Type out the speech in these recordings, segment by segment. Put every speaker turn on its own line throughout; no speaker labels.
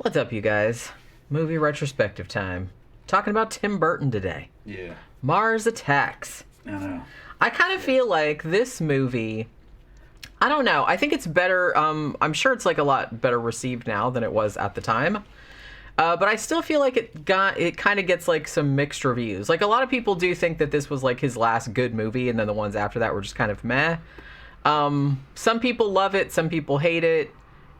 What's up, you guys? Movie retrospective time. Talking about Tim Burton today.
Yeah.
Mars Attacks.
I know.
I kind of feel like this movie, I don't know, I think it's better, I'm sure it's like a lot better received now than it was at the time. But I still feel like it kind of gets like some mixed reviews. Like a lot of people do think that this was like his last good movie, and then the ones after that were just kind of meh. Some people love it, some people hate it.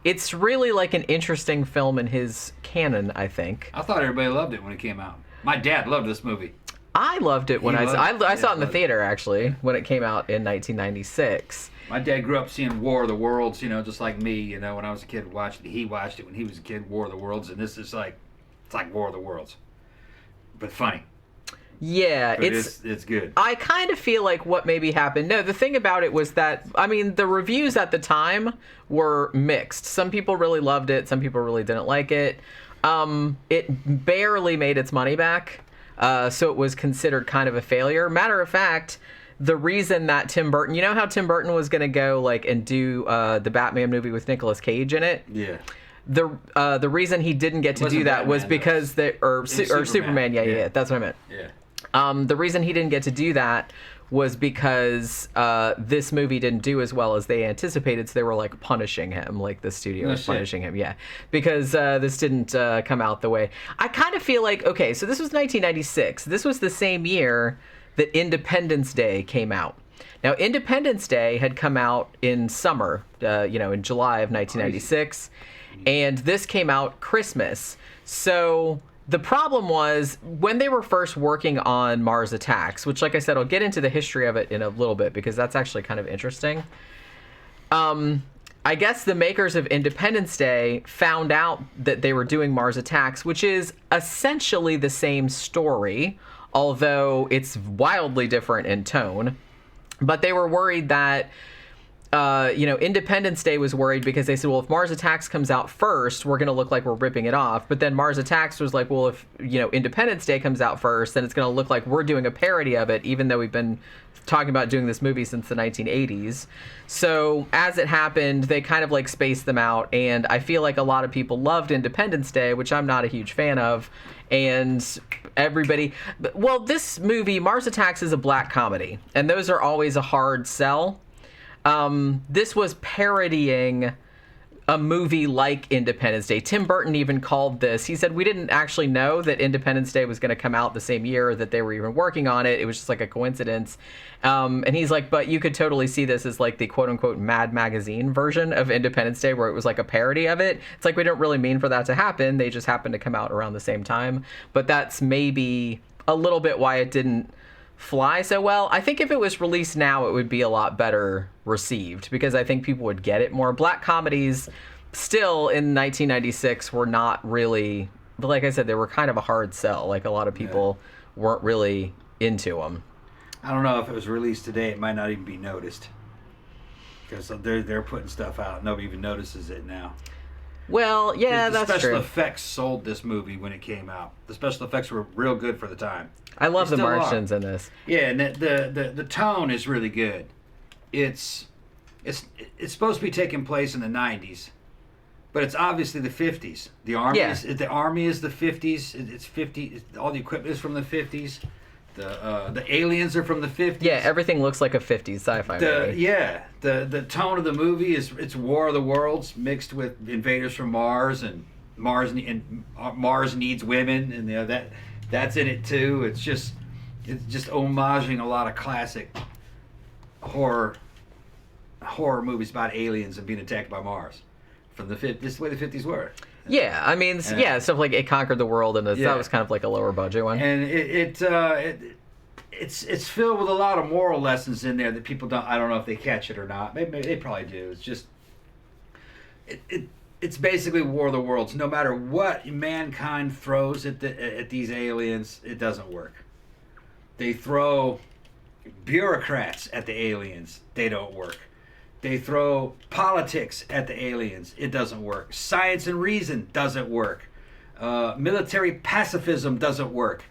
It's really like an interesting film in his canon, I think.
I thought everybody loved it when it came out. My dad loved this movie.
I loved it when I saw it in the theater, actually, when it came out in 1996.
My dad grew up seeing War of the Worlds, just like me, when I was a kid watching it. He watched it when he was a kid, War of the Worlds, and this is it's like War of the Worlds. But funny.
Yeah,
but it's good.
I kind of feel like what maybe happened. No, the thing about it was that, I mean, the reviews at the time were mixed. Some people really loved it. Some people really didn't like it. It barely made its money back. So it was considered kind of a failure. Matter of fact, the reason that Tim Burton, you know how Tim Burton was going to go and do the Batman movie with Nicolas Cage in it?
Yeah.
The reason he didn't get to do that
Batman,
was because Superman. Yeah, that's what I meant.
Yeah.
The reason he didn't get to do that was because this movie didn't do as well as they anticipated, so they were punishing him, the studio was punishing him, yeah, because this didn't come out the way. I kind of feel like, okay, so this was 1996. This was the same year that Independence Day came out. Now, Independence Day had come out in summer, in July of 1996, and this came out Christmas. So the problem was, when they were first working on Mars Attacks, which, like I said, I'll get into the history of it in a little bit because that's actually kind of interesting. I guess the makers of Independence Day found out that they were doing Mars Attacks, which is essentially the same story, although it's wildly different in tone. But they were worried that Independence Day was worried because they said, well, if Mars Attacks comes out first, we're going to look like we're ripping it off. But then Mars Attacks was like, well, if, Independence Day comes out first, then it's going to look like we're doing a parody of it, even though we've been talking about doing this movie since the 1980s. So as it happened, they kind of spaced them out. And I feel like a lot of people loved Independence Day, which I'm not a huge fan of. And everybody, well, this movie, Mars Attacks, is a black comedy. And those are always a hard sell. This was parodying a movie like Independence Day. Tim Burton even called this. He said, we didn't actually know that Independence Day was going to come out the same year that they were even working on it. It was just a coincidence. And he's like, but you could totally see this as the quote unquote Mad Magazine version of Independence Day, where it was a parody of it. It's we didn't really mean for that to happen. They just happened to come out around the same time. But that's maybe a little bit why it didn't fly so well. I think if it was released now, it would be a lot better received because I think people would get it more. Black comedies still in 1996 were not really, but like I said, they were kind of a hard sell. A lot of people weren't really into them.
I don't know if it was released today, it might not even be noticed because they're putting stuff out. Nobody even notices it now.
Well, yeah, that's true.
The special effects sold this movie when it came out. The special effects were real good for the time.
I love the Martians in this.
Yeah, and the tone is really good. It's supposed to be taking place in the 90s, but it's obviously the 50s. The army is the 50s. It's 50. All the equipment is from the 50s. The aliens are from the 50s.
Yeah, everything looks like a 50s sci-fi movie.
Yeah, the tone of the movie it's War of the Worlds mixed with invaders from Mars, and Mars needs women, and that's in it too. It's just homaging a lot of classic horror movies about aliens and being attacked by Mars from the 50s. This is the way the 50s were.
Yeah, I mean, stuff like It Conquered the World, and that was kind of a lower budget one.
And it's filled with a lot of moral lessons in there that people don't. I don't know if they catch it or not. Maybe they probably do. It's just it's basically War of the Worlds. No matter what mankind throws at these aliens, it doesn't work. They throw bureaucrats at the aliens. They don't work. They throw politics at the aliens. It doesn't work. Science and reason doesn't work. Military pacifism doesn't work.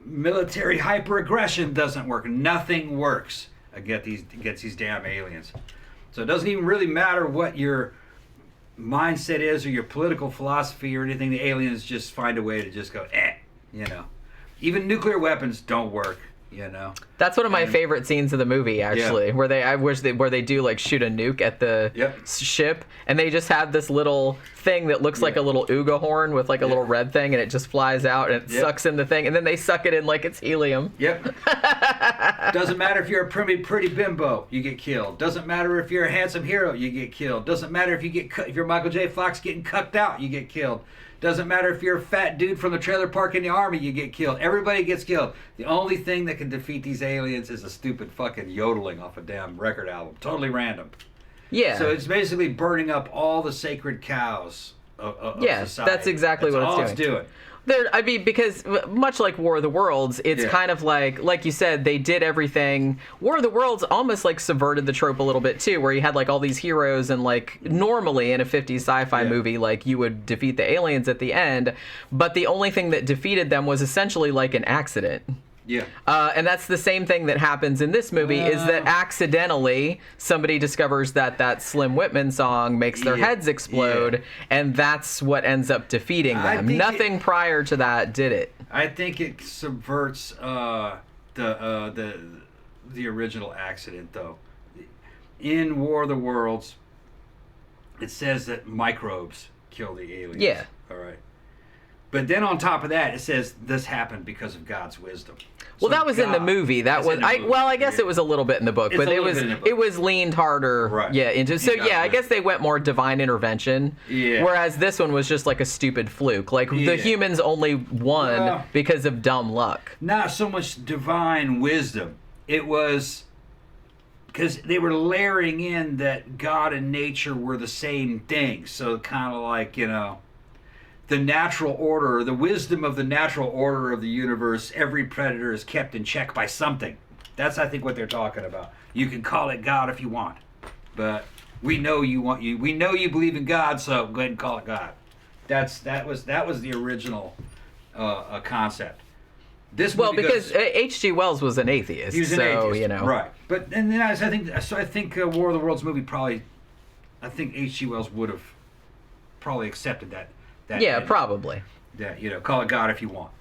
Military hyper-aggression doesn't work. Nothing works against these damn aliens. So it doesn't even really matter what your mindset is, or your political philosophy, or anything, the aliens just find a way to just go, you know. Even nuclear weapons don't work, you know.
That's one of my favorite scenes of the movie, actually, where they do like shoot a nuke at the ship, and they just have this little thing that looks like a little Ooga horn with like a little red thing, and it just flies out and it sucks in the thing, and then they suck it in like it's helium.
Doesn't matter if you're a pretty bimbo, you get killed. Doesn't matter if you're a handsome hero, you get killed. Doesn't matter if if you're Michael J. Fox getting cucked out, you get killed. Doesn't matter if you're a fat dude from the trailer park in the army, you get killed. Everybody gets killed. The only thing that can defeat these aliens is a stupid fucking yodeling off a damn record album. Totally random.
Yeah.
So it's basically burning up all the sacred cows of society.
That's exactly
what
it's doing. I mean, because much like War of the Worlds, it's kind of like you said, they did everything. War of the Worlds almost like subverted the trope a little bit too, where you had like all these heroes, and like normally in a 50s sci-fi movie, like you would defeat the aliens at the end, but the only thing that defeated them was essentially like an accident.
Yeah.
And that's the same thing that happens in this movie, is that accidentally somebody discovers that Slim Whitman song makes their heads explode, and that's what ends up defeating them. Nothing prior to that did it.
I think it subverts the original accident, though. In War of the Worlds, it says that microbes kill the aliens.
Yeah.
All right. But then on top of that, it says this happened because of God's wisdom.
Well, that was in the movie. I guess it was a little bit in the book, but it was leaned harder, into. So I guess they went more divine intervention. Yeah. Whereas this one was just like a stupid fluke. Like the humans only won because of dumb luck.
Not so much divine wisdom. It was because they were layering in that God and nature were the same thing. So kind of like, you know, the natural order, the wisdom of the natural order of the universe, every predator is kept in check by something. That's, I think, what they're talking about. You can call it God if you want, but we know we know you believe in God, so go ahead and call it God. That was the original concept.
Because H.G. Wells was an atheist.
He was an atheist,
you know.
Right. But and then I think War of the Worlds movie I think H.G. Wells would have probably accepted that.
Probably.
Yeah, you know, call it God if you want.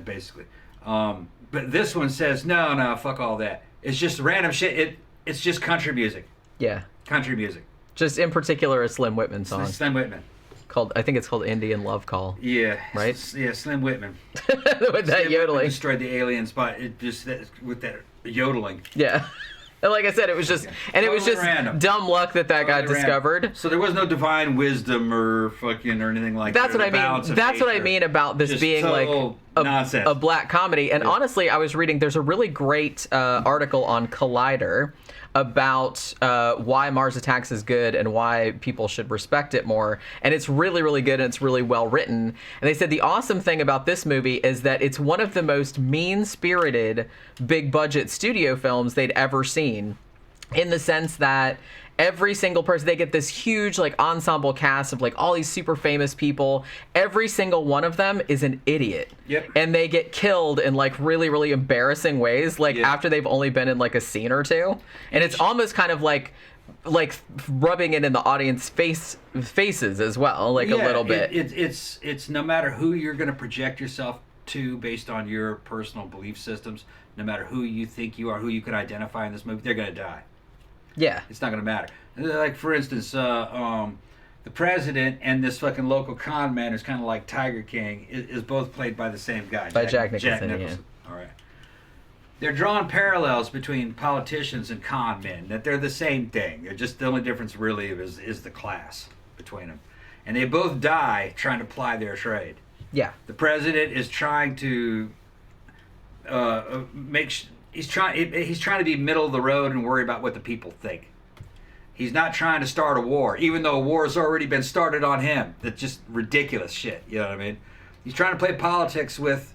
Basically. But this one says, no, fuck all that. It's just random shit. It's just country music.
Yeah.
Country music.
Just in particular a Slim Whitman song.
Slim Whitman.
I think it's called Indian Love Call.
Yeah.
Right?
Yeah, Slim Whitman.
With that
Slim
yodeling.
Whitman destroyed the aliens with that yodeling.
Yeah. And like I said, it was just random. Dumb luck that got discovered.
Random. So there was no divine wisdom or anything like that.
That's what I mean. That's what I mean about this just being like a black comedy. And honestly, I was reading. There's a really great article on Collider about why Mars Attacks is good and why people should respect it more. And it's really, really good, and it's really well written. And they said the awesome thing about this movie is that it's one of the most mean-spirited, big-budget studio films they'd ever seen, in the sense that every single person, they get this huge like ensemble cast of like all these super famous people. Every single one of them is an idiot.
Yep.
And they get killed in like really, really embarrassing ways, like after they've only been in like a scene or two. And it's almost kind of like rubbing it in the audience faces as well, like a little bit.
It's no matter who you're going to project yourself to based on your personal belief systems, no matter who you think you are, who you can identify in this movie, they're going to die.
Yeah.
It's not going to matter. Like, for instance, the president and this fucking local con man who's kind of like Tiger King is both played by the same guy.
By Jack Nicholson.
Yeah. All right. They're drawing parallels between politicians and con men, that they're the same thing. They're just the only difference really is the class between them. And they both die trying to ply their trade.
Yeah.
The president is trying to He's trying to be middle of the road and worry about what the people think. He's not trying to start a war, even though a war has already been started on him. That's just ridiculous shit. You know what I mean? He's trying to play politics with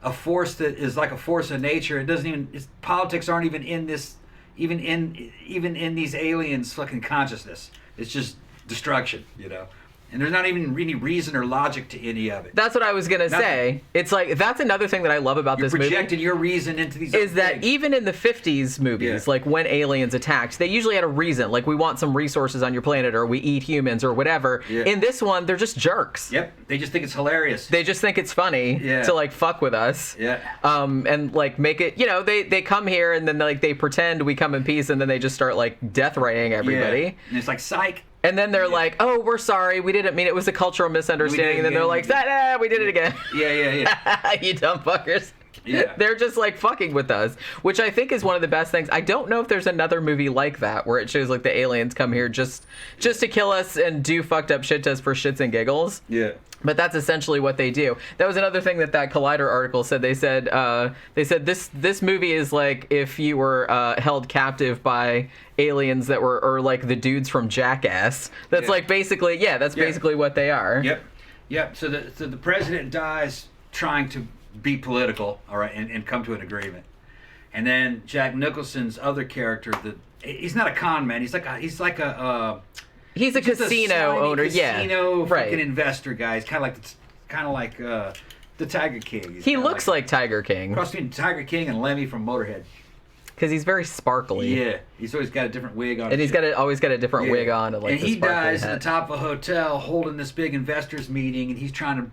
a force that is like a force of nature. It doesn't even. Politics aren't even in this. Even in these aliens' fucking consciousness. It's just destruction. You know. And there's not even any reason or logic to any of it.
That's what I was going to say. It's like, that's another thing that I love about this movie.
You're projecting your reason into these
is that
things.
even in the 50s movies, like when aliens attacked, they usually had a reason. Like, we want some resources on your planet, or we eat humans, or whatever. Yeah. In this one, they're just jerks.
Yep. They just think it's hilarious.
They just think it's funny to, like, fuck with us.
Yeah.
And, like, make it, you know, they come here and then, like, they pretend we come in peace, and then they just start, like, death raying everybody.
Yeah. And it's like, psych.
And then they're like, "Oh, we're sorry. We didn't mean it. It was a cultural misunderstanding." And then they're like, we did it again."
Yeah.
You dumb fuckers.
Yeah.
They're just like fucking with us, which I think is one of the best things. I don't know if there's another movie like that where it shows like the aliens come here just to kill us and do fucked up shit to us for shits and giggles.
Yeah.
But that's essentially what they do. That was another thing that Collider article said. They said this movie is like if you were held captive by aliens that were, or like the dudes from Jackass. That's like basically, that's basically what they are.
Yep. So the president dies trying to be political, all right, and come to an agreement. And then Jack Nicholson's other character, he's not a con man. He's like a
casino owner,
casino fucking investor guy. He's kind of like the Tiger King.
He looks like Tiger King.
Cross between Tiger King and Lemmy from Motorhead.
Because he's very sparkly.
Yeah, he's always got a different wig on.
And he's always got a different wig on. And, like,
and he dies at the top of a hotel holding this big investors meeting, and he's trying to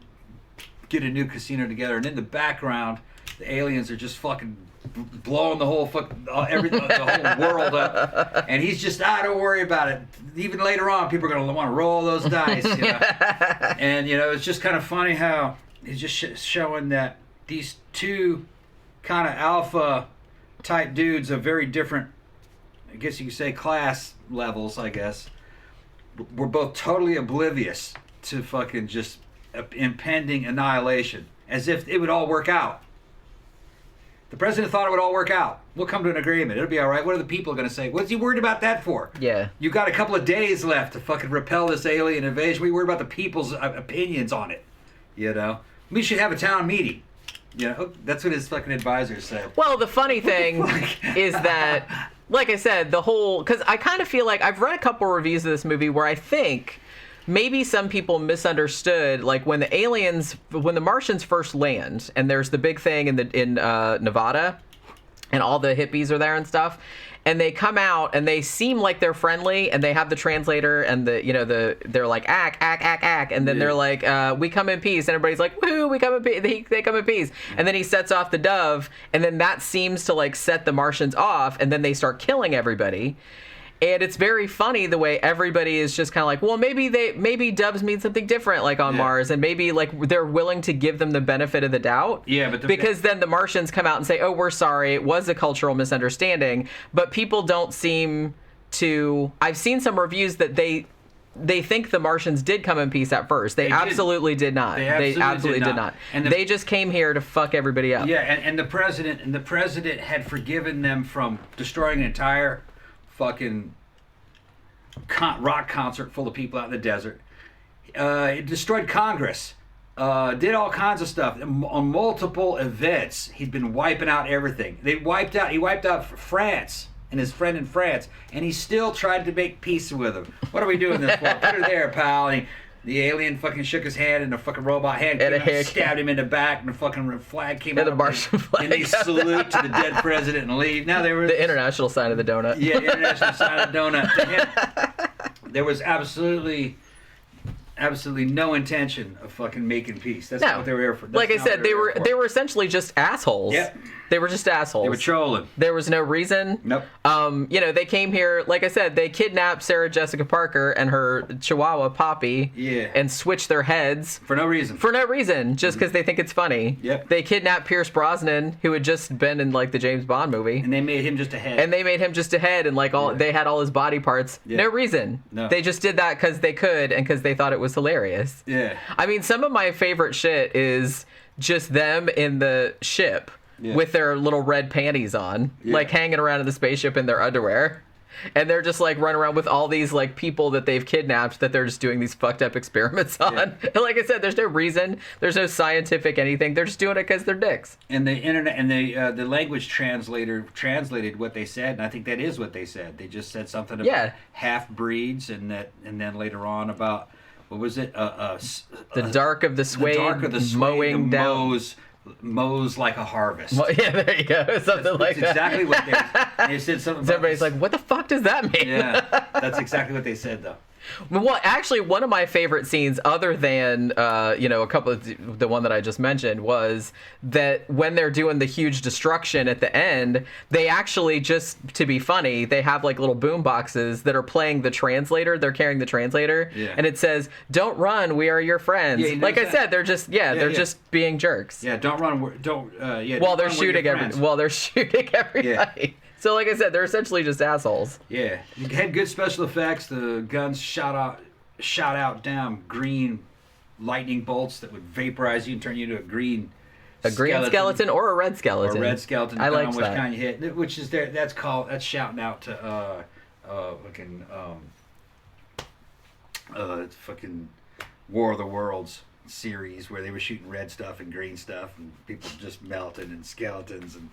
get a new casino together. And in the background, the aliens are just fucking blowing the whole the whole world up. And he's just, don't worry about it. Even later on, people are going to want to roll those dice. You know? And, you know, it's just kind of funny how it's just showing that these two kind of alpha type dudes of very different, I guess you could say, class levels, I guess, were both totally oblivious to fucking just impending annihilation, as if it would all work out. The president thought it would all work out. We'll come to an agreement. It'll be all right. What are the people going to say? What's he worried about that for?
Yeah.
You got a couple of days left to fucking repel this alien invasion. We worry about the people's opinions on it. You know? We should have a town meeting. You know? That's what his fucking advisors said.
Well, the funny thing is that, like I said, because I kind of feel like I've read a couple reviews of this movie where I think maybe some people misunderstood, like when the Martians first land, and there's the big thing in Nevada, and all the hippies are there and stuff, and they come out and they seem like they're friendly, and they have the translator, and they're like ack, and then they're like, we come in peace, and everybody's like, woohoo, we come in peace. They come in peace, and then he sets off the dove, and then that seems to like set the Martians off, and then they start killing everybody. And it's very funny the way everybody is just kind of like, well, maybe doves mean something different, like on Mars, and maybe like they're willing to give them the benefit of the doubt.
Yeah, but
because then the Martians come out and say, oh, we're sorry, it was a cultural misunderstanding. But people don't seem to. I've seen some reviews that they think the Martians did come in peace at first. They absolutely did not. They absolutely did not. And they just came here to fuck everybody up.
Yeah, and the president had forgiven them from destroying an entire fucking rock concert full of people out in the desert. It destroyed Congress. Did all kinds of stuff on multiple events. He'd been wiping out everything. He wiped out France and his friend in France, and he still tried to make peace with him. What are we doing this for? Put her there, pal. And the alien fucking shook his hand, and the fucking robot hand came out, stabbed him in the back, and the fucking flag came out.
And the Martian flag.
And they salute to the dead president and leave. Now they were
the international sign of the donut.
Yeah, international sign of the donut. To him, there was absolutely no intention of fucking making peace. That's not what they were here for.
Like I said, they were essentially just assholes.
Yep.
They were just assholes.
They were trolling.
There was no reason.
Nope.
They came here, like I said, they kidnapped Sarah Jessica Parker and her Chihuahua Poppy.
Yeah.
And switched their heads.
For no reason.
Just because they think it's funny.
Yep.
They kidnapped Pierce Brosnan, who had just been in like the James Bond movie.
And they made him just a head.
And like they had all his body parts. Yeah. No reason.
No.
They just did that because they could and because they thought it was hilarious.
Yeah.
I mean, some of my favorite shit is just them in the ship. Yeah. With their little red panties on, like hanging around in the spaceship in their underwear. And they're just like running around with all these like people that they've kidnapped that they're just doing these fucked up experiments on. Yeah. And like I said, there's no reason, there's no scientific anything. They're just doing it because they're dicks.
And the internet and the language translator translated what they said, and I think that is what they said. They just said something about half breeds, and then later on about what was it?
The dark of the Suede,
the dark of the Suede
mowing down.
Mows like a harvest.
Well, yeah, there you go. Something like that.
Exactly what they said. Something.
So everybody's like, "What the fuck does that mean?"
Yeah, that's exactly what they said, though.
Well, actually, one of my favorite scenes, other than a couple of the one that I just mentioned, was that when they're doing the huge destruction at the end, they actually, just to be funny, they have like little boom boxes that are playing the translator. They're carrying the translator, and it says, "Don't run, we are your friends."
Yeah,
like I said, they're just just being jerks.
Yeah, don't run. Don't.
While they're shooting everybody. Yeah. So, like I said, they're essentially just assholes.
Yeah, you had good special effects. The guns shot out down green lightning bolts that would vaporize you and turn you into a green
skeleton or a red skeleton.
Or a red skeleton,
I
depending
like
on which
that.
kind you hit. Which is there? That's shouting out to fucking War of the Worlds series where they were shooting red stuff and green stuff and people just melted and skeletons and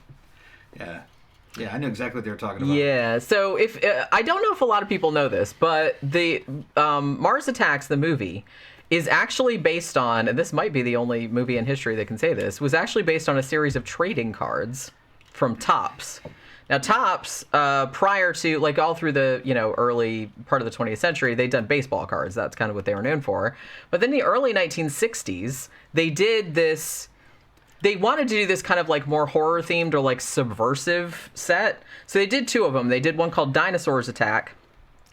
yeah, I know exactly what they were talking about.
Yeah, so if I don't know if a lot of people know this, but the Mars Attacks, the movie, is actually based on, and this might be the only movie in history that can say this, was actually based on a series of trading cards from Topps. Now, Topps, prior to, like, all through the, early part of the 20th century, they'd done baseball cards. That's kind of what they were known for. But then the early 1960s, they did this. They wanted to do this kind of like more horror themed or like subversive set. So they did two of them. They did one called Dinosaurs Attack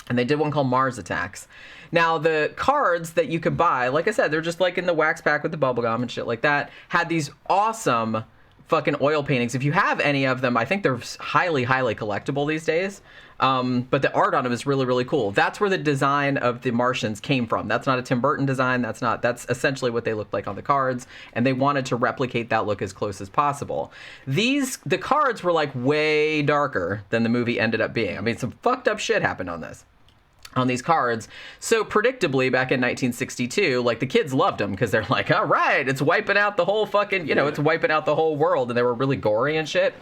and they did one called Mars Attacks. Now the cards that you could buy, like I said, they're just like in the wax pack with the bubble gum and shit like that, had these awesome fucking oil paintings. If you have any of them, I think they're highly, highly collectible these days. But the art on them is really, really cool. That's where the design of the Martians came from. That's not a Tim Burton design. That's essentially what they looked like on the cards. And they wanted to replicate that look as close as possible. The cards were like way darker than the movie ended up being. I mean, some fucked up shit happened on these cards. So predictably, back in 1962, like the kids loved them because they're like, all right, it's wiping out the whole fucking, it's wiping out the whole world. And they were really gory and shit.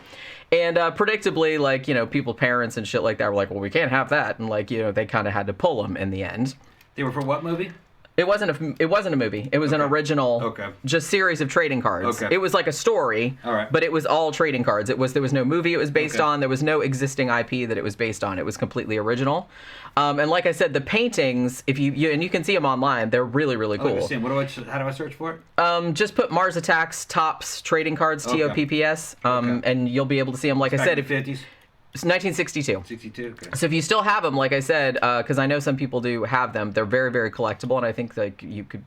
And predictably, like, people, parents and shit like that were like, well, we can't have that. And like, they kind of had to pull them in the end.
They were for what movie?
It wasn't a movie. It was an original, just series of trading cards. It was like a story, but it was all trading cards. There was no movie it was based on. There was no existing IP that it was based on. It was completely original. And like I said, the paintings, if you can see them online, they're really, really cool.
How do I search for it?
Just put Mars Attacks Topps trading cards, TOPPS, and you'll be able to see them. Like I said,
50s.
It's 1962.
62. Okay.
So if you still have them, like I said, because I know some people do have them, they're very, very collectible, and I think like you could.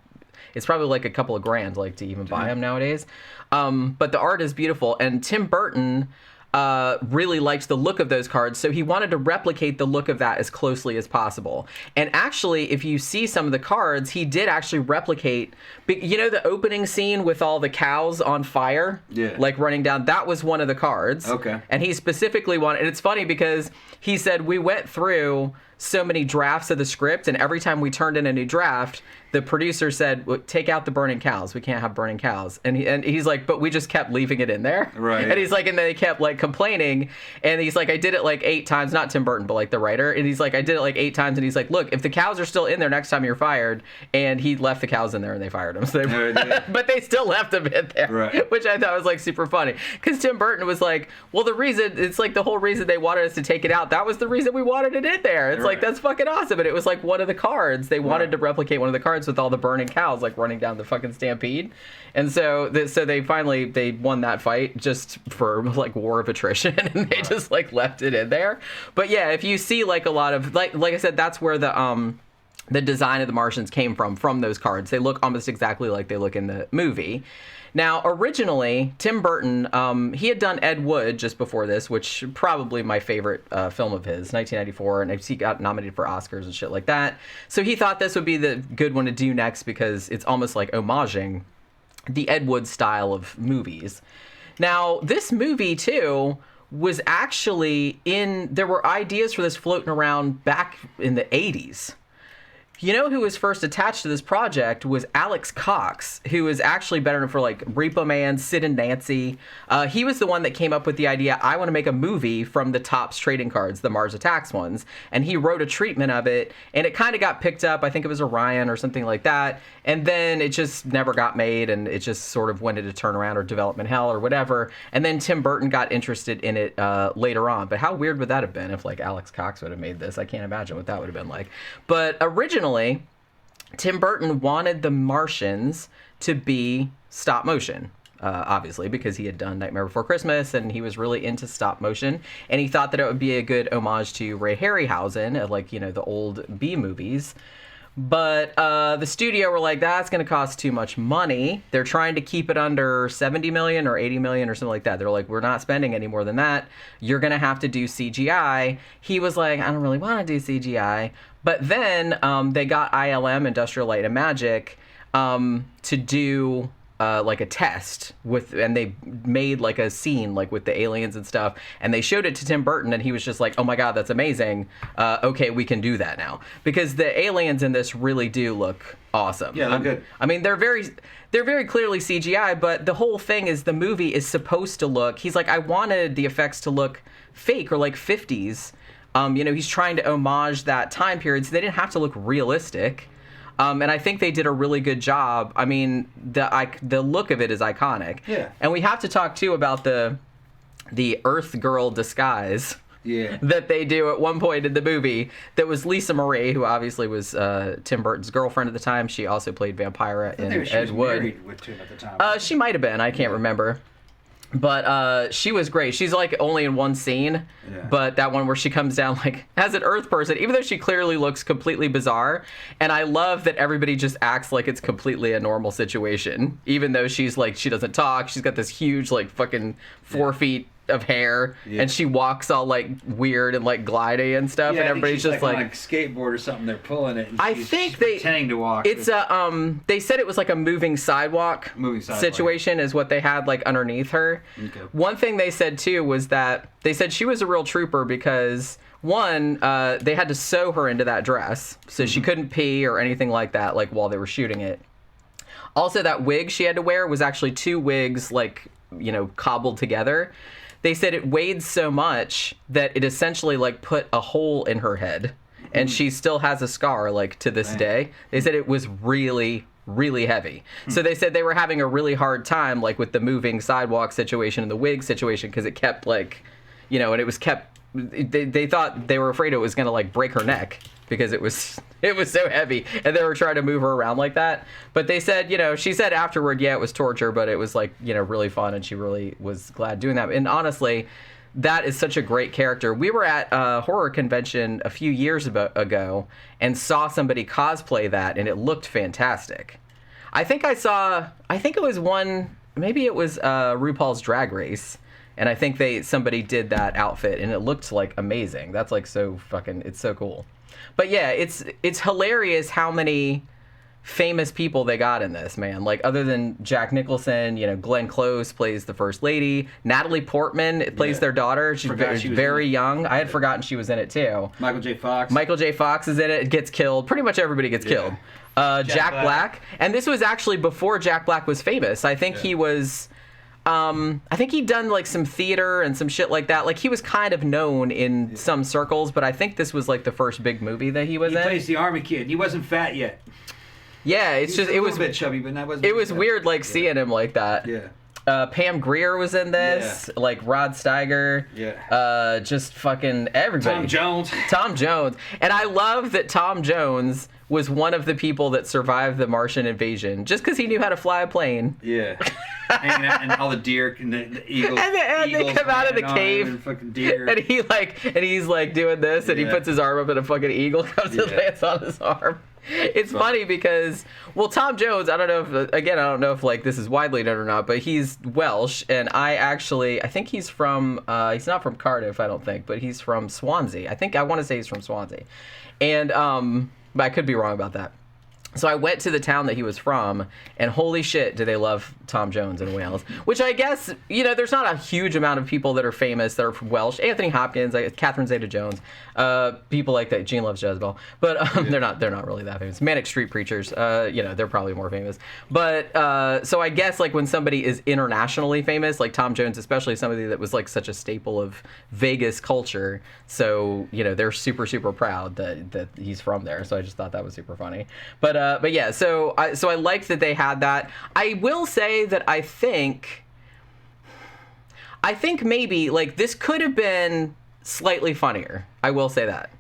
It's probably like a couple of grand, like to even buy them nowadays. But the art is beautiful, and Tim Burton really liked the look of those cards, so he wanted to replicate the look of that as closely as possible. And actually, if you see some of the cards, he did actually replicate, the opening scene with all the cows on fire, like running down, that was one of the cards.
Okay.
And he specifically wanted, and it's funny because he said, we went through so many drafts of the script, and every time we turned in a new draft, the producer said, well, take out the burning cows. We can't have burning cows. And he's like, but we just kept leaving it in there.
Right.
And he's like, and then they kept like complaining. And he's like, I did it like 8 times, not Tim Burton, but like the writer. And he's like, I did it like 8 times. And he's like, look, if the cows are still in there next time you're fired. And he left the cows in there and they fired him. So but they still left them in there,
right.
Which I thought was like super funny. Because Tim Burton was like, well, it's like the whole reason they wanted us to take it out. That was the reason we wanted it in there. It's like, that's fucking awesome. And it was like one of the cards. They wanted to replicate one of the cards with all the burning cows like running down the fucking stampede. And so they won that fight just for like war of attrition, and they just like left it in there. But yeah, if you see like a lot of like I said, that's where the design of the Martians came from those cards. They look almost exactly like they look in the movie. Now, originally, Tim Burton, he had done Ed Wood just before this, which probably my favorite film of his, 1994, and he got nominated for Oscars and shit like that. So he thought this would be the good one to do next because it's almost like homaging the Ed Wood style of movies. Now, this movie, too, was actually there were ideas for this floating around back in the 80s. You know who was first attached to this project was Alex Cox, who is actually better known for like Repo Man, Sid and Nancy. He was the one that came up with the idea, I want to make a movie from the Topps trading cards, the Mars Attacks ones. And he wrote a treatment of it, and it kind of got picked up. I think it was Orion or something like that. And then it just never got made, and it just sort of went into turnaround or development hell or whatever. And then Tim Burton got interested in it later on. But how weird would that have been if like Alex Cox would have made this? I can't imagine what that would have been like. But originally, Tim Burton wanted The Martians to be stop motion, obviously, because he had done Nightmare Before Christmas and he was really into stop motion. And he thought that it would be a good homage to Ray Harryhausen, like, you know, the old B movies. But the studio were like, that's going to cost too much money. They're trying to keep it under 70 million or 80 million or something like that. They're like, we're not spending any more than that. You're going to have to do CGI. He was like, I don't really want to do CGI. But then they got ILM, Industrial Light and Magic, to do like a test with, and they made like a scene like with the aliens and stuff, and they showed it to Tim Burton, and he was just like, oh my god, that's amazing. Okay, we can do that now, because the aliens in this really do look awesome.
Yeah, they're good.
I mean, they're very clearly CGI, but the whole thing is the movie is supposed to look, he's like, I wanted the effects to look fake or like 50s. You know, he's trying to homage that time period, so they didn't have to look realistic. And I think they did a really good job. I mean, the look of it is iconic.
Yeah.
And we have to talk, too, about the Earth Girl disguise that they do at one point in the movie. That was Lisa Marie, who obviously was Tim Burton's girlfriend at the time. She also played Vampira in Ed Wood. She was
married with Tim at the time.
She might have been. I can't remember. But she was great. She's like only in one scene, but that one where she comes down like as an Earth person, even though she clearly looks completely bizarre. And I love that everybody just acts like it's completely a normal situation, even though she's like, she doesn't talk. She's got this huge like fucking 4 feet of hair, and she walks all like weird and like glidey and stuff, and everybody's just like
on a skateboard or something. They're pulling it. And
I think they
pretending to walk.
It's they said it was like a moving sidewalk situation is what they had like underneath her. Okay. One thing they said too was that they said she was a real trooper because one, they had to sew her into that dress, so she couldn't pee or anything like that, like while they were shooting it. Also, that wig she had to wear was actually 2 wigs, like, you know, cobbled together. They said it weighed so much that it essentially like put a hole in her head, and she still has a scar like to this day. They said it was really, really heavy. So they said they were having a really hard time like with the moving sidewalk situation and the wig situation, because it kept like, you know, and it was kept. They thought, they were afraid it was gonna like break her neck because it was so heavy, and they were trying to move her around like that. But they said, you know, she said afterward, yeah, it was torture, but it was like, you know, really fun, and she really was glad doing that. And honestly, that is such a great character. We were at a horror convention a few years ago and saw somebody cosplay that, and it looked fantastic. I think it was maybe it was RuPaul's Drag Race. And I think somebody did that outfit, and it looked like amazing. That's like it's so cool. But yeah, it's hilarious how many famous people they got in this, man. Like, other than Jack Nicholson, you know, Glenn Close plays the First Lady. Natalie Portman plays their daughter. She's very young. I had forgotten she was in it too. Michael J. Fox is in it. Gets killed. Pretty much everybody gets killed. Jack Black. And this was actually before Jack Black was famous. I think he was... I think he'd done like some theater and some shit like that. Like, he was kind of known in some circles, but I think this was like the first big movie that he was in.
He plays the army kid. He wasn't fat yet.
Yeah, it was
a bit chubby, but that wasn't.
It was weird, like seeing him like that.
Yeah.
Pam Grier was in this, like Rod Steiger.
Yeah.
Just fucking everybody. Tom Jones. And I love that Tom Jones was one of the people that survived the Martian invasion, just because he knew how to fly a plane.
Yeah. and all the deer and the eagles.
And they come out of the cave.
And fucking deer.
And he's like doing this, and he puts his arm up, and a fucking eagle comes and lands on his arm. It's funny because, well, Tom Jones, I don't know if like this is widely known or not, but he's Welsh, and I think he's from, he's not from Cardiff, I don't think, but he's from Swansea. I want to say he's from Swansea. And, but I could be wrong about that. So I went to the town that he was from, and holy shit, do they love Tom Jones in Wales. Which I guess, there's not a huge amount of people that are famous that are from Welsh. Anthony Hopkins, Catherine Zeta-Jones, people like that. Gene loves Jezebel. But they're not really that famous. Manic Street Preachers, they're probably more famous. But, so I guess, like, when somebody is internationally famous, like Tom Jones, especially somebody that was, like, such a staple of Vegas culture, so, they're super, super proud that he's from there. So I just thought that was super funny. But yeah, so I liked that they had that. I will say that I think maybe, like, this could have been slightly funnier. I will say that.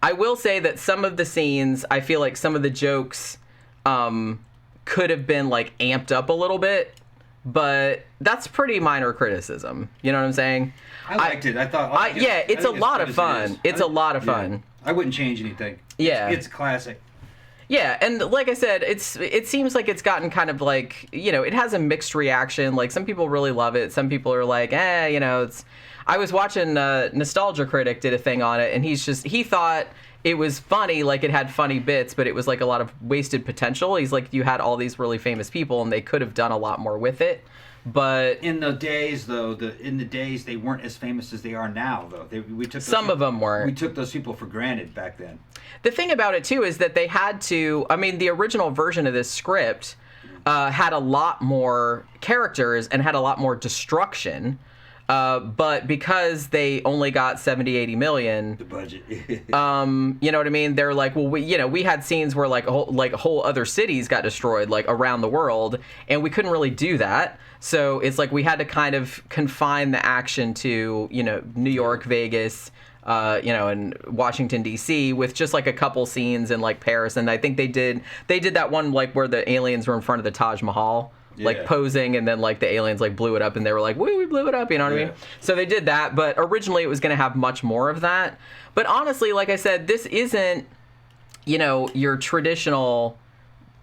I will say that some of the scenes, I feel like some of the jokes could have been, like, amped up a little bit, but that's pretty minor criticism. You know what I'm saying?
I liked it. I thought...
it's a lot of fun. It's a lot of fun.
I wouldn't change anything.
Yeah.
It's a classic.
Yeah, and like I said, it seems like it's gotten kind of like, it has a mixed reaction. Like, some people really love it. Some people are like, it's... I was watching Nostalgia Critic did a thing on it, and he thought it was funny, like it had funny bits, but it was like a lot of wasted potential. He's like, you had all these really famous people, and they could have done a lot more with it. But
in the days, though, they weren't as famous as they are now, though.
Some of them weren't.
We took those people for granted back then.
The thing about it, too, is that they had to... I mean, the original version of this script had a lot more characters and had a lot more destruction. But because they only got 70-80 million...
The budget.
You know what I mean? They're like, well, we had scenes where, like, whole other cities got destroyed, like, around the world, and we couldn't really do that. So it's like we had to kind of confine the action to, New York, Vegas... and Washington D.C. with just like a couple scenes in like Paris, and I think they did that one like where the aliens were in front of the Taj Mahal, like posing, and then like the aliens like blew it up, and they were like, "Woo, we blew it up," you know what I mean? So they did that, but originally it was going to have much more of that. But honestly, like I said, this isn't, your traditional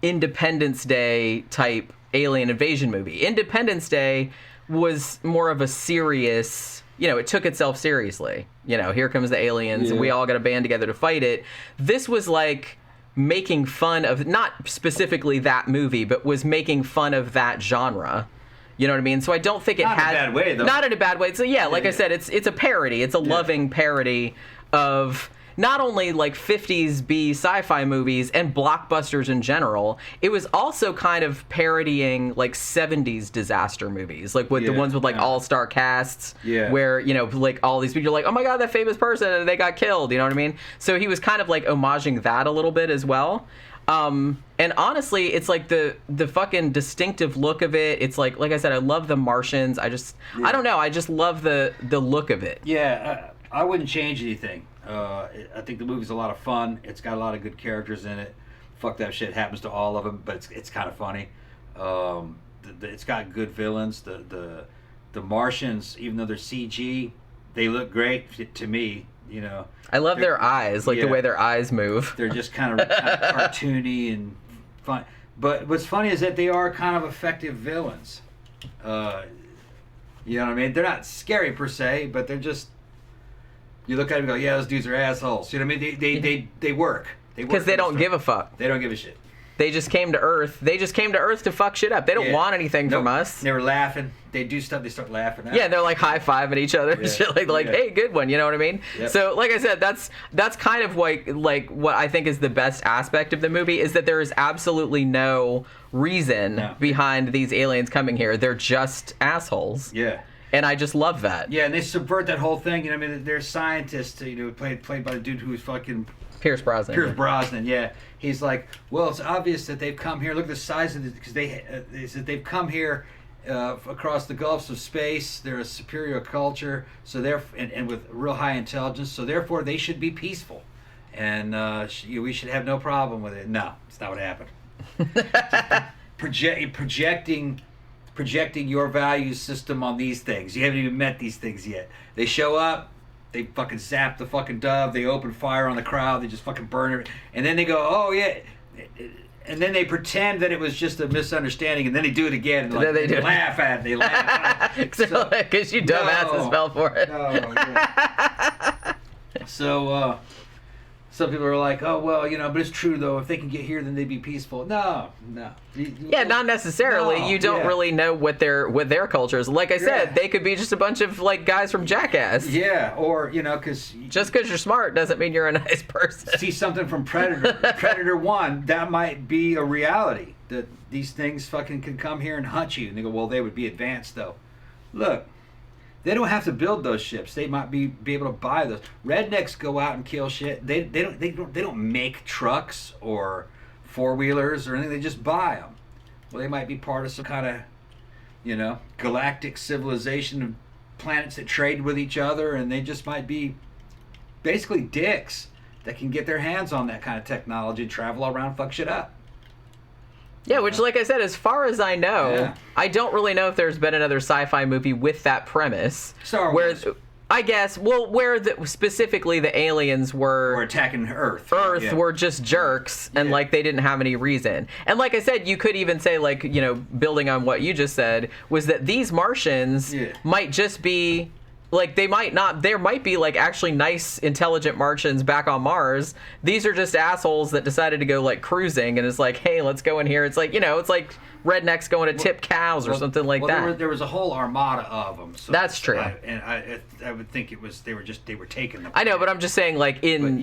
Independence Day type alien invasion movie. Independence Day was more of a serious. It took itself seriously. Here comes the aliens, and we all got to band together to fight it. This was like making fun of, not specifically that movie, but was making fun of that genre. You know what I mean? So I don't think it had...
Not in a bad way, though.
Not in a bad way. So yeah, like I said, it's a parody. It's a loving parody of... not only like 50s B sci-fi movies and blockbusters in general, it was also kind of parodying like 70s disaster movies, like with the ones with like all-star casts, where, like all these people are like, oh my god, that famous person, and they got killed, you know what I mean? So he was kind of like homaging that a little bit as well. And honestly, it's like the fucking distinctive look of it. It's like I said, I love the Martians. I don't know, I just love the look of it.
Yeah, I wouldn't change anything. I think the movie's a lot of fun. It's got a lot of good characters in it. Fuck that shit happens to all of them, but it's kind of funny. It's got good villains. The Martians, even though they're CG, they look great to me.
I love their eyes, like the way their eyes move.
They're just kind of cartoony and fun. But what's funny is that they are kind of effective villains. You know what I mean? They're not scary per se, but they're just... You look at them and go, yeah, those dudes are assholes. You know what I mean? They work.
Because they don't give a fuck.
They don't give a shit.
They just came to Earth. They just came to Earth to fuck shit up. They don't want anything from us.
They were laughing. They do stuff. They start laughing.
Yeah, they're like high-fiving each other and shit. Like, hey, good one. You know what I mean? Yep. So, like I said, that's kind of like what I think is the best aspect of the movie, is that there is absolutely no reason behind these aliens coming here. They're just assholes.
Yeah.
And I just love that.
Yeah, and they subvert that whole thing. I mean, they're scientists, played by the dude who was fucking...
Pierce Brosnan.
Brosnan, yeah. He's like, well, it's obvious that they've come here. Look at the size of it, because they said they've come here across the gulfs of space. They're a superior culture, so and with real high intelligence, so therefore they should be peaceful, and we should have no problem with it. No, it's not what happened. Projecting your value system on these things. You haven't even met these things yet. They show up, they fucking zap the fucking dove, they open fire on the crowd, they just fucking burn it, and then they go, oh yeah, and then they pretend that it was just a misunderstanding, and then they do it again, and they laugh at it.
Because you dumbasses fell for it.
No, yeah. So some people are like, oh, well, but it's true, though. If they can get here, then they'd be peaceful. No.
Yeah, not necessarily.
No,
you don't really know what their culture is. Like I said, they could be just a bunch of, like, guys from Jackass.
Yeah, or, because...
Just because you're smart doesn't mean you're a nice person.
See something from Predator 1, that might be a reality. That these things fucking can come here and hunt you. And they go, well, they would be advanced, though. Look. They don't have to build those ships. They might be able to buy those. Rednecks go out and kill shit. They don't make trucks or 4-wheelers or anything. They just buy them. Well, they might be part of some kind of, galactic civilization of planets that trade with each other, and they just might be basically dicks that can get their hands on that kind of technology and travel around, fuck shit up.
Yeah, which, like I said, as far as I know, I don't really know if there's been another sci-fi movie with that premise.
Star Wars.
Where, I guess, where specifically the aliens were
attacking Earth.
Were just jerks, and, like, they didn't have any reason. And like I said, you could even say, like, building on what you just said, was that these Martians might just be... Like, there might be, like, actually nice, intelligent Martians back on Mars. These are just assholes that decided to go, like, cruising, and it's like, hey, let's go in here. It's like, it's like rednecks going to tip cows or something like that.
There was a whole armada of them. So
that's true.
I would think it was, they were taking them.
I know, but I'm just saying, like, in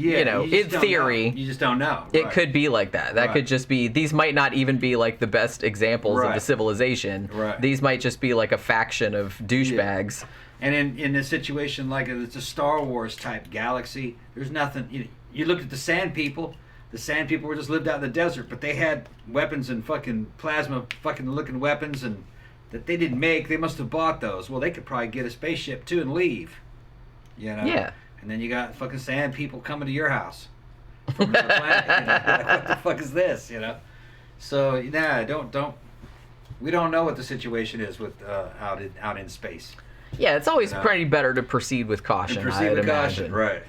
theory.
You just don't know.
It could be like that. That could just be, these might not even be, like, the best examples of the civilization.
Right.
These might just be, like, a faction of douchebags.
Yeah. And in a situation like it's a Star Wars type galaxy, there's nothing. You look at the Sand People. The Sand People were just lived out in the desert, but they had weapons and fucking plasma fucking looking weapons and that they didn't make. They must have bought those. Well, they could probably get a spaceship too and leave.
Yeah.
And then you got fucking Sand People coming to your house from another planet. Like, what the fuck is this? So don't. We don't know what the situation is with out in space.
Yeah, it's always pretty better to proceed with caution. I'd imagine.
Right.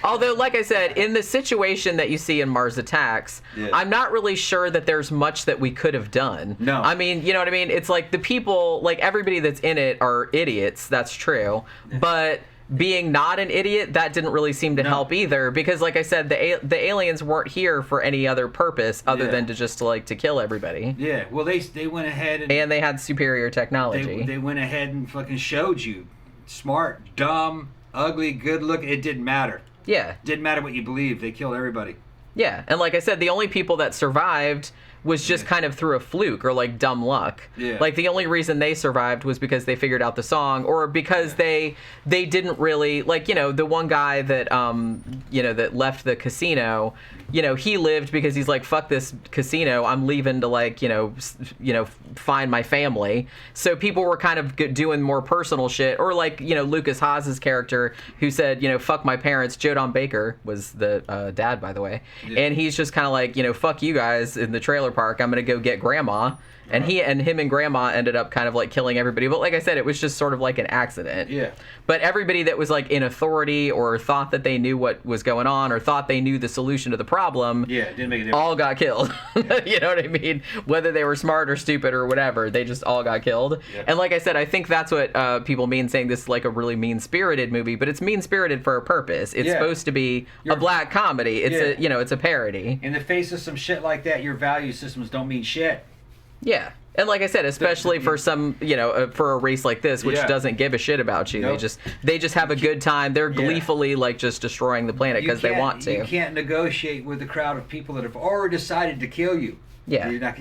Although, like I said, in the situation that you see in Mars Attacks, I'm not really sure that there's much that we could have done.
No.
I mean, you know what I mean? It's like the people, like everybody that's in it are idiots. That's true. But being not an idiot, that didn't really seem to help either. Because, like I said, the aliens weren't here for any other purpose other than to just to kill everybody.
Yeah. Well, they went ahead
and they had superior technology.
They went ahead and fucking showed you, smart, dumb, ugly, good looking. It didn't matter.
Yeah.
Didn't matter what you believed. They killed everybody.
Yeah, and like I said, the only people that survived was just kind of through a fluke or like dumb luck.
Yeah.
Like the only reason they survived was because they figured out the song or because they didn't really like, the one guy that that left the casino, he lived because he's like, fuck this casino, I'm leaving to find my family. So people were kind of doing more personal shit or like, Lukas Haas's character who said, fuck my parents. Joe Don Baker was the dad, by the way. Yeah. And he's just kind of like, fuck you guys in the trailer park, I'm gonna go get grandma. And him and grandma ended up kind of like killing everybody. But like I said, it was just sort of like an accident.
Yeah.
But everybody that was like in authority or thought that they knew what was going on or thought they knew the solution to the problem,
didn't make a difference.
All got killed. You know what I mean? Whether they were smart or stupid or whatever, they just all got killed. Yeah. And like I said, I think that's what people mean saying this is like a really mean-spirited movie, but it's mean-spirited for a purpose. It's supposed to be a black comedy. It's it's a parody.
In the face of some shit like that, your value systems don't mean shit.
Yeah. And like I said, especially for some, for a race like this, which doesn't give a shit about you.
Nope.
They just have a good time. They're gleefully like just destroying the planet because they want to.
You can't negotiate with a crowd of people that have already decided to kill you.
Yeah.
You're not,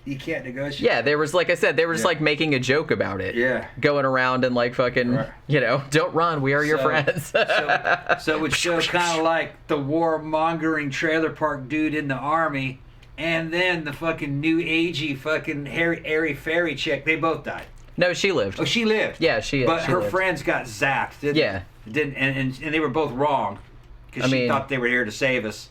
you can't negotiate.
Yeah, there was, like I said, they were just like making a joke about it.
Yeah.
Going around and like fucking, don't run, we are your friends.
so it would show kind of like the warmongering trailer park dude in the army. And then the fucking new agey fucking airy fairy chick, they both died.
No, she lived.
Oh, she lived.
Yeah, she.
But
she
her
lived.
friends got zapped. And they were both wrong because she thought they were here to save us.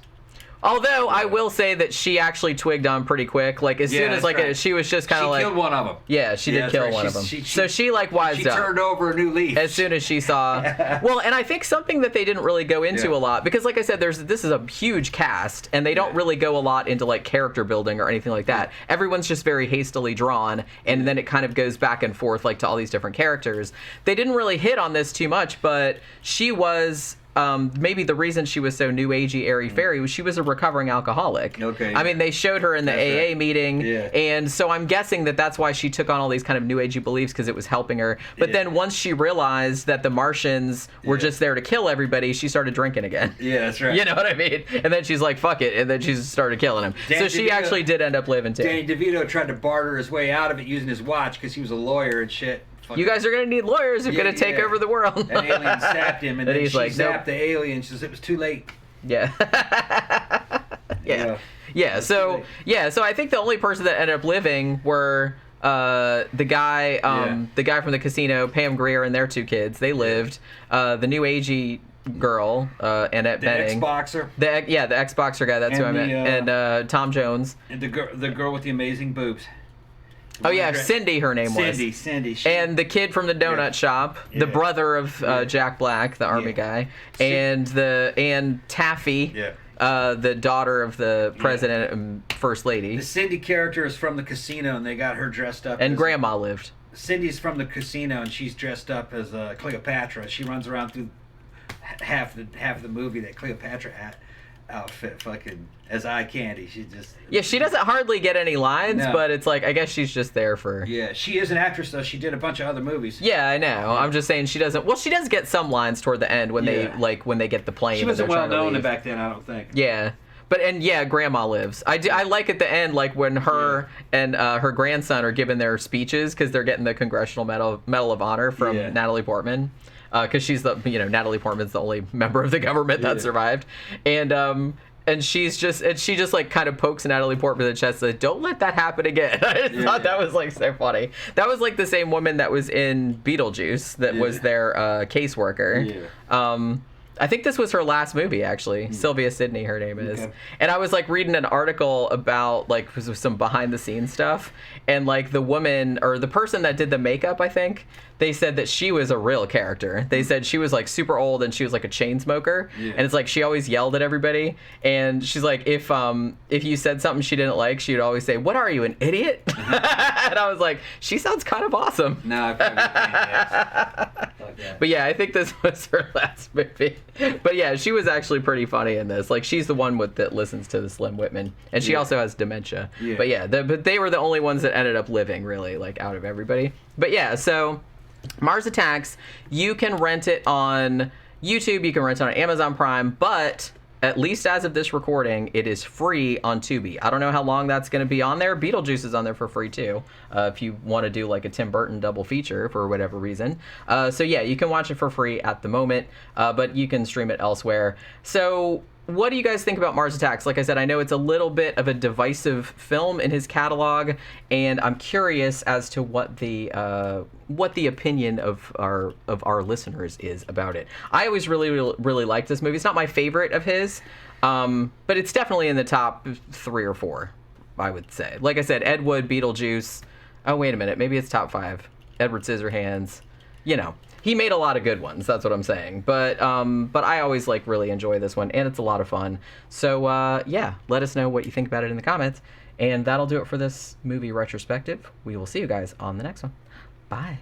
Although I will say that she actually twigged on pretty quick. Like as soon as she was just kind of like
she killed one of them.
Yeah, she did kill one of them. So she like wised up.
She turned over a new leaf
as soon as she saw. Well, and I think something that they didn't really go into a lot because, like I said, this is a huge cast, and they don't really go a lot into like character building or anything like that. Everyone's just very hastily drawn, and then it kind of goes back and forth like to all these different characters. They didn't really hit on this too much, but she was maybe the reason she was so new agey, airy fairy was she was a recovering alcoholic.
Okay.
I mean, they showed her in the AA
right.
meeting,
Yeah.
and so I'm guessing that that's why she took on all these kind of new agey beliefs, because it was helping her. But
Yeah.
then once she realized that the Martians were just there to kill everybody, she started drinking again.
Yeah, that's right.
You know what I mean? And then she's like, fuck it, and then she started killing him.
Dan
So she
DeVito-
actually did end up living too.
Danny DeVito tried to barter his way out of it using his watch because he was a lawyer and shit.
You guys are going to need lawyers who are
Yeah,
going to take
yeah.
over the world.
An alien zapped him, and then
he's
she
like,
zapped
nope.
the alien. She says it was too late.
Yeah.
Yeah.
Yeah, so I think the only person that ended up living were the guy from the casino, Pam Grier, and their 2 kids. They lived. The new agey girl, Annette
The
Bening.
ex-boxer.
The Xboxer guy, that's
And
who I meant. And Tom Jones.
And the girl with the amazing boobs.
Oh yeah, Cindy her name was.
Cindy.
And the kid from the donut shop, the brother of Jack Black, the army guy, and Taffy, the daughter of the president and first lady.
The Cindy character is from the casino, and they got her dressed up.
And Grandma lived.
Cindy's from the casino, and she's dressed up as Cleopatra. She runs around through half the movie, that Cleopatra outfit, fucking as eye candy. She just
she doesn't hardly get any lines, but it's like, I guess she's just there for.
Yeah, she is an actress though. She did a bunch of other movies.
Yeah, I know. I'm just saying she doesn't. Well, she does get some lines toward the end when they get the plane.
She wasn't well known back then, I don't think.
Yeah. But Grandma lives. I like at the end, like when her and her grandson are giving their speeches because they're getting the Congressional Medal of Honor from Natalie Portman, because she's Natalie Portman's the only member of the government that survived, and she just like kind of pokes Natalie Portman in the chest, like, don't let that happen again. I just thought that was like so funny. That was like the same woman that was in Beetlejuice that was their caseworker. Yeah. I think this was her last movie, actually. Sylvia Sidney, her name is. Okay. And I was like reading an article about like some behind the scenes stuff, and like the woman or the person that did the makeup, I think, they said that she was a real character. They said she was like super old and she was like a chain smoker, and it's like she always yelled at everybody. And she's like, if you said something she didn't like, she would always say, "What are you, an idiot?" And I was like, she sounds kind of awesome.
No, I probably can't. Yes.
But yeah, I think this was her last movie. But yeah, she was actually pretty funny in this. Like, she's the one that listens to the Slim Whitman, and she also has dementia. Yeah. But yeah, but they were the only ones that ended up living, really, like out of everybody. But yeah, so Mars Attacks, you can rent it on YouTube, you can rent it on Amazon Prime, but at least as of this recording, it is free on Tubi. I don't know how long that's going to be on there. Beetlejuice is on there for free too, if you want to do like a Tim Burton double feature for whatever reason. So yeah, you can watch it for free at the moment, but you can stream it elsewhere. So what do you guys think about Mars Attacks? Like I said, I know it's a little bit of a divisive film in his catalog, and I'm curious as to what the opinion of our listeners is about it. I always really liked this movie. It's not my favorite of his, but it's definitely in the top 3 or 4, I would say. Like I said, Ed Wood, Beetlejuice. Oh, wait a minute, maybe it's top 5. Edward Scissorhands. He made a lot of good ones. That's what I'm saying. But I always really enjoy this one, and it's a lot of fun. So yeah, let us know what you think about it in the comments, and that'll do it for this movie retrospective. We will see you guys on the next one. Bye.